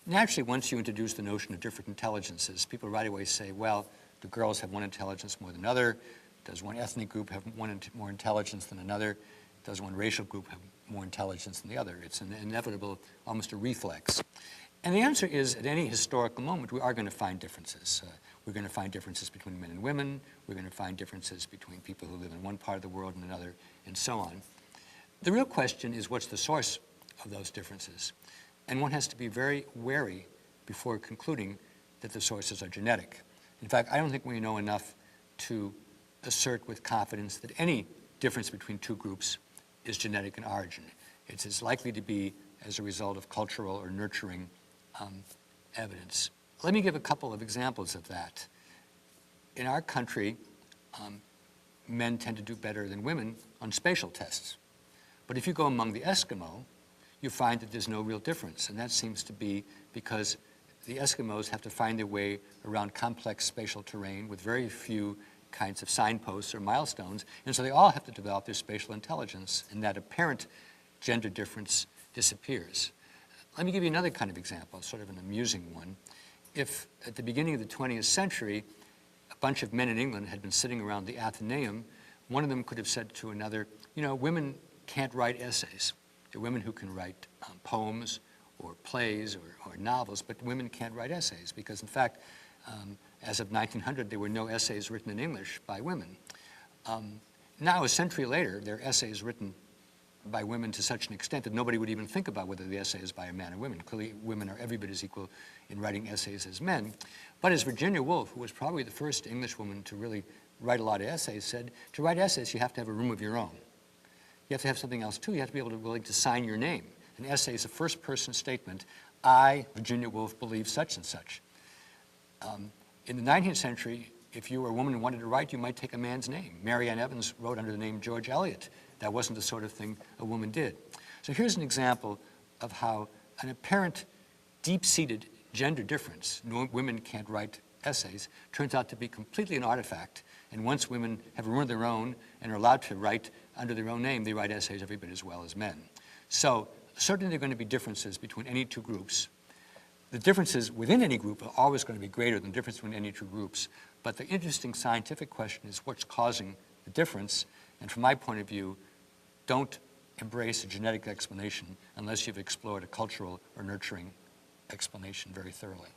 Naturally, once you introduce the notion of different intelligences, people right away say, well, do girls have one intelligence more than another? Does one ethnic group have more intelligence than another? Does one racial group have more intelligence than the other? It's an inevitable, almost a reflex. And the answer is, at any historical moment, we are going to find differences. We're going to find differences between men and women. We're going to find differences between people who live in one part of the world and another, and so on. The real question is, what's the source of those differences? And one has to be very wary before concluding that the sources are genetic. In fact, I don't think we know enough to assert with confidence that any difference between two groups is genetic in origin. It's as likely to be as a result of cultural or nurturing evidence. Let me give a couple of examples of that. In our country, men tend to do better than women on spatial tests. But if you go among the Eskimo, you find that there's no real difference. And that seems to be because the Eskimos have to find their way around complex spatial terrain with very few kinds of signposts or milestones. And so they all have to develop their spatial intelligence, and that apparent gender difference disappears. Let me give you another kind of example, sort of an amusing one. If at the beginning of the 20th century, a bunch of men in England had been sitting around the Athenaeum, one of them could have said to another, you know, women can't write essays. There are women who can write poems or plays or novels, but women can't write essays because, in fact, as of 1900, there were no essays written in English by women. Now, a century later, there are essays written by women to such an extent that nobody would even think about whether the essay is by a man or women. Clearly, women are every bit as equal in writing essays as men. But as Virginia Woolf, who was probably the first English woman to really write a lot of essays, said, to write essays, you have to have a room of your own. You have to have something else, too. You have to be willing to sign your name. An essay is a first-person statement. I, Virginia Woolf, believe such and such. In the 19th century, if you were a woman who wanted to write, you might take a man's name. Mary Ann Evans wrote under the name George Eliot. That wasn't the sort of thing a woman did. So here's an example of how an apparent deep-seated gender difference, women can't write essays, turns out to be completely an artifact. And once women have a room of their own and are allowed to write under their own name, they write essays every bit as well as men. So certainly there are going to be differences between any two groups. The differences within any group are always going to be greater than the difference between any two groups. But the interesting scientific question is what's causing the difference? And from my point of view, don't embrace a genetic explanation unless you've explored a cultural or nurturing explanation very thoroughly.